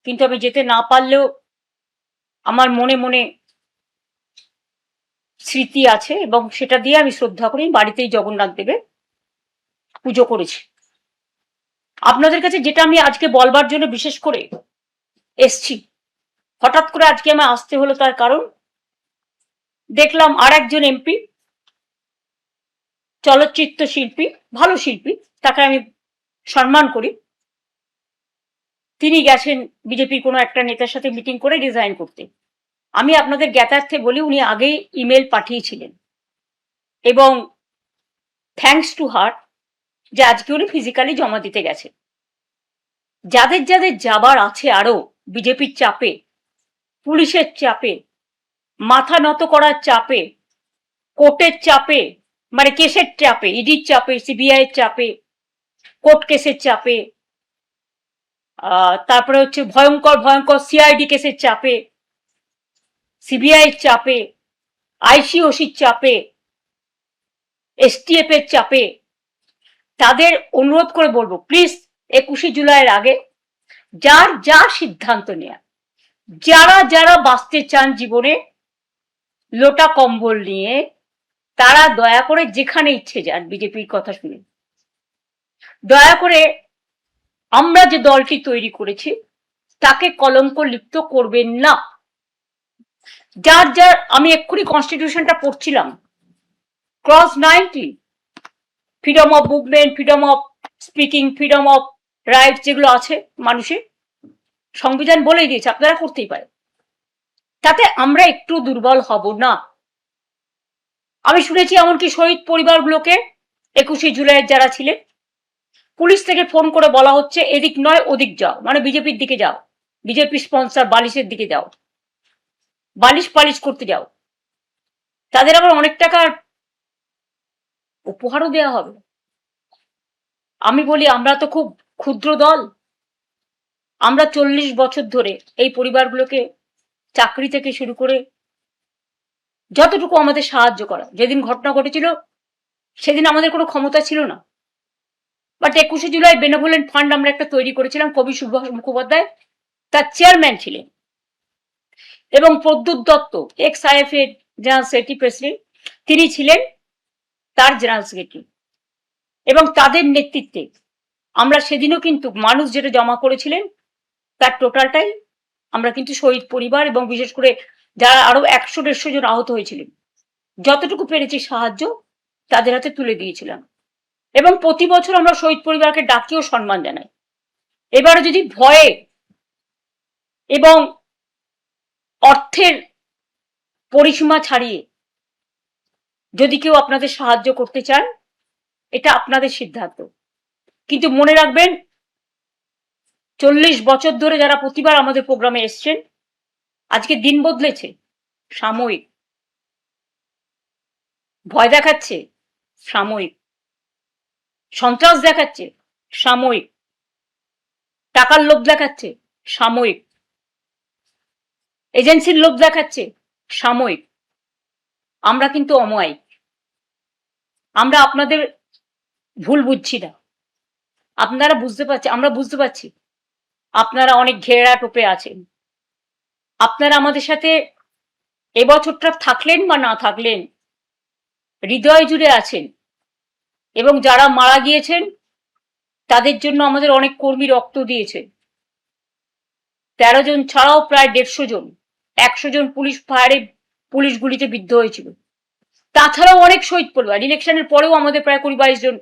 কিন্তু আমি যেতে না পারলেও আমার মনে মনে স্মৃতি আছে এবং সেটা দিয়ে আমি শ্রদ্ধা করি। বাড়িতেই জগন্নাথ দেবের পুজো করেছি। আপনাদের কাছে যেটা আমি আজকে বলবার জন্য বিশেষ করে এসছি, হঠাৎ করে আজকে আমার আসতে হলো, তার কারণ দেখলাম আর একজন এমপি, চলচ্চিত্র শিল্পী, ভালো শিল্পী, তাকে আমি সম্মান করি, তিনি গেছেন বিজেপির কোনো একটা নেতার সাথে মিটিং করে রিজাইন করতে। আমি আপনাদের জ্ঞাতার্থে বলি, উনি আগেই ইমেল পাঠিয়েছিলেন এবং থ্যাঙ্কস টু হার যে আজকে উনি ফিজিক্যালি জমা দিতে গেছে। যাদের যাদের যাবার আছে আরো বিজেপির চাপে, পুলিশের চাপে, মাথা নত করার চাপে, কোর্টের চাপে, মানে কেসের চাপে, ইডির চাপে, সিবিআই এর চাপে, কোর্ট কেসের চাপে, তারপরে হচ্ছে ভয়ঙ্কর ভয়ঙ্কর সিআইডি কেসের চাপে, সিবিআই এর চাপে, আইসিওসির চাপে, এসটিএফ এর চাপে, তাদের অনুরোধ করে বলবো প্লিজ 21শে জুলাইয়ের আগে যার যা সিদ্ধান্ত নেয়া, যারা যারা বাঁচতে চান জীবনে লোটা কম্বল নিয়ে, তারা দয়া করে যেখানে ইচ্ছে যান বিজেপির কথা শুনে। দয়া করে আমরা যে দলটি তৈরি করেছি তাকে কলঙ্ক লিপ্ত করবেন না। যার যার, আমি এক্ষুনি কনস্টিটিউশনটা পড়ছিলাম, clause 90, freedom of movement, freedom of speaking, freedom of rights যেগুলো আছে মানুষের, সংবিধান বলেই দিয়েছে আপনারা করতেই পারে, তাতে আমরা একটু দুর্বল হব না। আমি শুনেছি এমনকি শহীদ পরিবারগুলোকে 21শে জুলাইয়ের যারা ছিলেন, পুলিশ থেকে ফোন করে বলা হচ্ছে এদিক নয় ওদিক যাও, মানে বিজেপির দিকে যাও, বিজেপি স্পন্সর বালিশের দিকে যাও, বালিশ পালিশ করতে যাও। তাদের আবার অনেক টাকার উপহারও দেওয়া হবে। আমি বলি আমরা তো খুব ক্ষুদ্র দল, আমরা 40 বছর ধরে এই পরিবারগুলোকে চাকরি থেকে শুরু করে যতটুকু আমাদের সাহায্য করা, যেদিন ঘটনা ঘটেছিল সেদিন আমাদের কোনো ক্ষমতা ছিল না, বাট 21শে জুলাই বেনেভোলেন্ট ফান্ড আমরা একটা তৈরি করেছিলাম, কবি সুভাষ মুখোপাধ্যায় তার চেয়ারম্যান ছিলেন, এবং প্রদ্যুৎ দত্ত এক্স আইএফ এর জেনারেল সেক্রেটারি প্রেসিডেন্ট, তিনি ছিলেন তার জেনারেল সেক্রেটারি, এবং তাদের নেতৃত্বে আমরা সেদিনও কিন্তু মানুষ যেটা জমা করেছিলেন তার টোটালটাই আমরা কিন্তু শহীদ পরিবার এবং বিশেষ করে যারা আরো 100-150 জন আহত হয়েছিলেন, যতটুকু পেরেছি সাহায্য তাদের হাতে তুলে দিয়েছিলাম। এবং প্রতি বছর আমরা শহীদ পরিবারকে ডাকিও সম্মান জানাই। এবারে যদি ভয়ে এবং অর্থের পরিসীমা ছাড়িয়ে যদি কেউ আপনাদের সাহায্য করতে চান, এটা আপনাদের সিদ্ধান্ত, কিন্তু মনে রাখবেন 40 বছর ধরে যারা প্রতিবার আমাদের প্রোগ্রামে এসছেন, আজকে দিন বদলেছে, সাময়িক। ভয় দেখাচ্ছে, সাময়িক। সন্ত্রাস দেখাচ্ছে, সাময়িক। টাকার লোভ দেখাচ্ছে, সাময়িক। এজেন্সির লোভ দেখাচ্ছে, সাময়িক। আমরা কিন্তু অমায়িক। আমরা আপনাদের ভুল বুঝছি না, আপনারা বুঝতে পারছেন, আমরা বুঝতে পারছি আপনারা অনেক ঘেরা টোপে আছেন, আপনারা আমাদের সাথে এবছরটা থাকলেন বা না থাকলেন হৃদয় জুড়ে আছেন, এবং যারা মারা গিয়েছেন তাদের জন্য আমাদের অনেক কর্মী রক্ত দিয়েছে। 13 জন ছাড়াও প্রায় 150 জন, 100 জন পুলিশ ফায়ারে, পুলিশ গুলিতে বিদ্ধ হয়েছিল। তাছাড়াও অনেক শহীদ পরিবার, ইলেকশনের পরেও আমাদের প্রায় 20-22 জন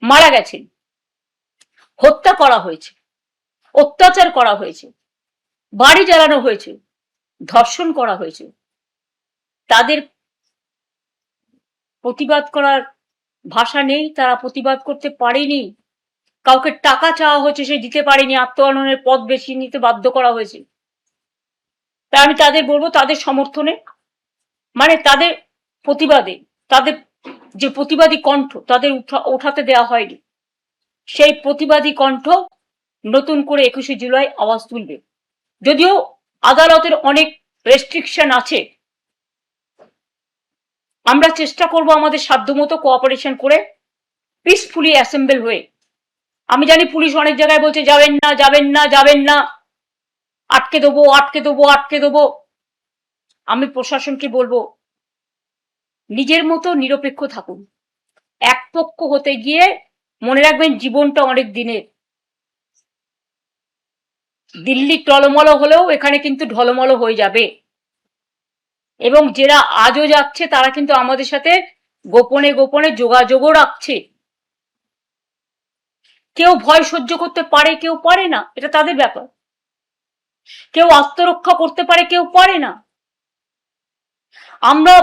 মারা গেছেন, হত্যা করা হয়েছে, অত্যাচার করা হয়েছে, বাড়ি জ্বালানো হয়েছে, ধর্ষণ করা হয়েছে। তাদের প্রতিবাদ করার ভাষা নেই, তারা প্রতিবাদ করতে পারেনি, কাউকে টাকা চাওয়া হয়েছে সে দিতে পারেনি, আত্মহননের পথ বেছে নিতে বাধ্য করা হয়েছে। তাই আমি তাদের বলবো, তাদের সমর্থনে, মানে তাদের প্রতিবাদে, তাদের যে প্রতিবাদী কণ্ঠ তাদের ওঠাতে দেওয়া হয়নি, সেই প্রতিবাদী কণ্ঠ নতুন করে 21শে জুলাই আওয়াজ তুলবে। যদিও আদালতের অনেক রেস্ট্রিকশন আছে, আমরা চেষ্টা করব আমাদের সাধ্যমতো কোঅপারেশন করে পিসফুলি অ্যাসেম্বল হয়ে। আমি জানি পুলিশ অনেক জায়গায় বলছে যাবেন না, যাবেন না, যাবেন না, আটকে দেবো, আটকে দেবো, আটকে দেবো। আমি প্রশাসনকে বলবো, নিজের মতো নিরপেক্ষ থাকুন। এক পক্ষ হতে গিয়ে মনে রাখবেন জীবনটা অনেক দিনের। দিল্লি টলমল হলেও এখানে কিন্তু ঢলমল হয়ে যাবে, এবং যারা আজও যাচ্ছে তারা কিন্তু আমাদের সাথে গোপনে গোপনে যোগাযোগও রাখছে। কেউ ভয় সহ্য করতে পারে, কেউ পারে না, এটা তাদের ব্যাপার। কেউ আত্মরক্ষা করতে পারে, কেউ পারে না। আমরা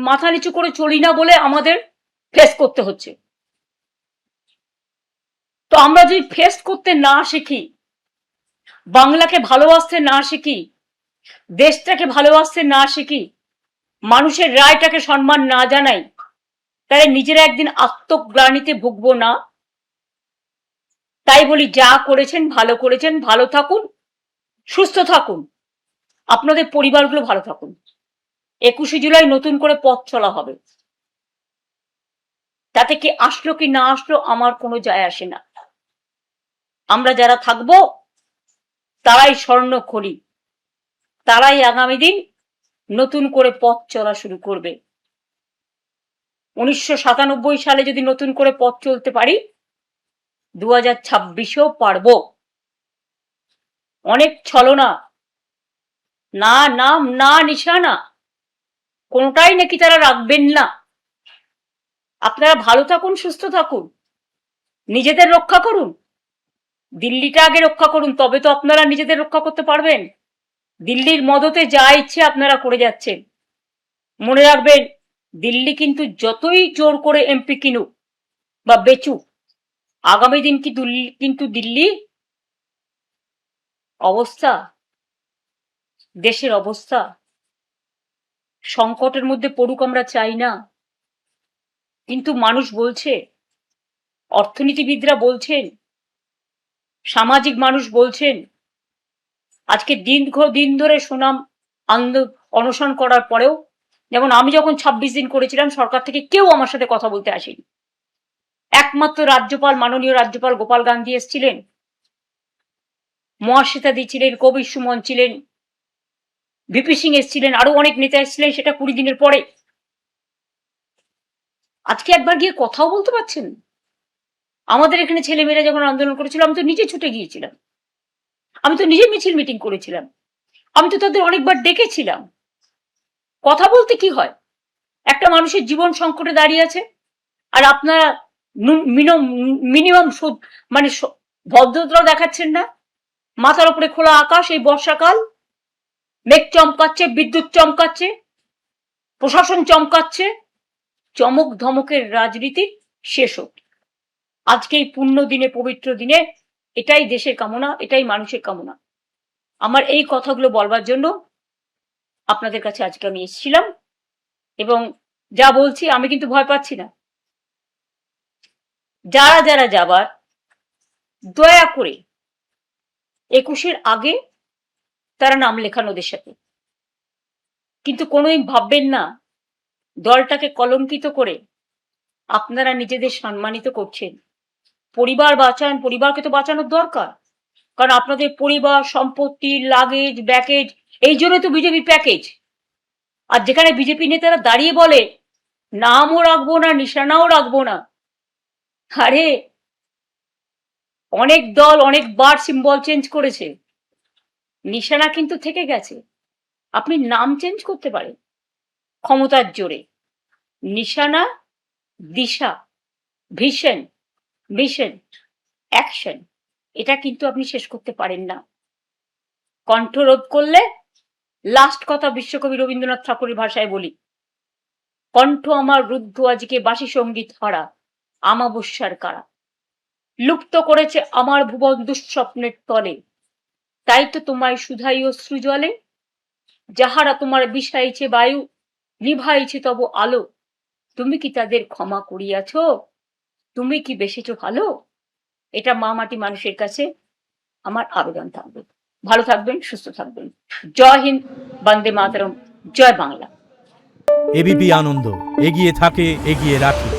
মাথা নিচু করে চলি না বলে আমাদের ফেস করতে হচ্ছে। তো আমরা যদি ফেস করতে না শিখি, বাংলাকে ভালোবাসতে না শিখি, দেশটাকে ভালোবাসতে না শিখি, মানুষের রায়টাকে সম্মান না জানাই, তাহলে নিজেরা একদিন আত্মগ্লানিতে ভুগবো না? তাই বলি, যা করেছেন ভালো করেছেন, ভালো থাকুন, সুস্থ থাকুন, আপনাদের পরিবারগুলো ভালো থাকুন। 21শে জুলাই নতুন করে পথ চলা হবে, তাতে কি আসলো কি না আসলো আমার কোনো যায় আসে না। আমরা যারা থাকবো তারাই স্বর্ণখড়ি, তারাই আগামী দিন নতুন করে পথ চলা শুরু করবে। 1997 সালে যদি নতুন করে পথ চলতে পারি, 2026-এও পারবো। অনেক ছলনা, না নাম না নিশানা, কোনটাই নাকি তারা রাখবেন না। আপনারা ভালো থাকুন, সুস্থ থাকুন, নিজেদের রক্ষা করুন, দিল্লিটা আগে রক্ষা করুন, তবে তো আপনারা নিজেদের রক্ষা করতে পারবেন। দিল্লির মদতে যা ইচ্ছে আপনারা করে যাচ্ছেন। মনে রাখবেন, দিল্লি কিন্তু যতই জোর করে এমপি কিনুক বা বেচুক, আগামী দিন কিন্তু দিল্লি অবস্থা, দেশের অবস্থা সংকটের মধ্যে পড়ুক, আমরা চাই না। কিন্তু মানুষ বলছে, অর্থনীতিবিদরা বলছেন, সামাজিক মানুষ বলছেন, আজকে দীর্ঘদিন ধরে সুনাম অনশন করার পরেও, যেমন আমি যখন 26 দিন করেছিলাম, সরকার থেকে কেউ আমার সাথে কথা বলতে আসেনি। একমাত্র রাজ্যপাল, মাননীয় রাজ্যপাল গোপাল গান্ধী এসেছিলেন, মহাশ্বেতাদি ছিলেন, কবির সুমন ছিলেন, ভিপি সিং এসেছিলেন, আরো অনেক নেতা এসেছিলেন, সেটা 20 দিনের পরে। আজকে একবার গিয়ে কথাও বলতে পারছেন। আমাদের এখানে ছেলেমেয়েরা যখন আন্দোলন করেছিল, আমি তো নিজে ছুটে গিয়েছিলাম, আমি তো নিজে মিছিল মিটিং করেছিলাম, আমি তো তাদের অনেকবার ডেকেছিলাম। কথা বলতে কি হয়? একটা মানুষের জীবন সংকটে দাঁড়িয়ে আছে, আর আপনারা মিনিমাম মানে ভদ্রতাও দেখাচ্ছেন না। মাথার উপরে খোলা আকাশ, এই বর্ষাকাল, মেঘ চমকাচ্ছে, বিদ্যুৎ চমকাচ্ছে, প্রশাসন চমকাচ্ছে, চমক ধমকের রাজনীতি শেষ হোক। আজকে এই পুণ্য দিনে, পবিত্র দিনে, এটাই দেশের কামনা, এটাই মানুষের কামনা। আমার এই কথাগুলো বলবার জন্য আপনাদের কাছে আজকে আমি এসেছিলাম, এবং যা বলছি আমি কিন্তু ভয় পাচ্ছি না। যারা যারা যাবার, দয়া করে 21-এর আগে তারা নাম লেখান ওদের সাথে। কিন্তু কোনোদিন ভাববেন না দলটাকে কলঙ্কিত করে আপনারা নিজেদের সম্মানিত করছেন। পরিবার বাঁচান, পরিবারকে তো বাঁচানোর দরকার, কারণ আপনাদের পরিবার, সম্পত্তি, লাগেজ, ব্যাকেজ, এই জন্য তো বিজেপি প্যাকেজ। আর যেখানে বিজেপি নেতারা দাঁড়িয়ে বলে নামও রাখবো না, নিশানাও রাখবো না, আরে অনেক দল অনেকবার সিম্বল চেঞ্জ করেছে, নিশানা কিন্তু থেকে গেছে। আপনি নাম চেঞ্জ করতে পারেন ক্ষমতার জোরে, নিশানা, দিশা, ভিশন, মিশন, অ্যাকশন, এটা কিন্তু আপনি শেষ করতে পারেন না। কণ্ঠরোধ করলে, লাস্ট কথা বিশ্বকবি রবীন্দ্রনাথ ঠাকুরের ভাষায় বলি, কণ্ঠ আমার রুদ্ধ আজকে বাসি সঙ্গীত হারা, আমাবস্যার কারা, লুপ্ত করেছে আমার ভুবন দুঃস্বপ্নের তলে, তাই তো তোমায় শুধাই অশ্রু জলে, যাহারা তোমার বিষাইছে বায়ু, নিভাইছে তব আলো, তুমি কি তাদের ক্ষমা করিয়াছ? তুমি কি বেসেছ ভালো? এটা মা মাটি মানুষের কাছে আমার আবেদন থাকবে। ভালো থাকবেন, সুস্থ থাকবেন। জয় হিন্দ, বন্দে মাতরম, জয় বাংলা। এবিপি আনন্দ, এগিয়ে থাকে, এগিয়ে রাখে।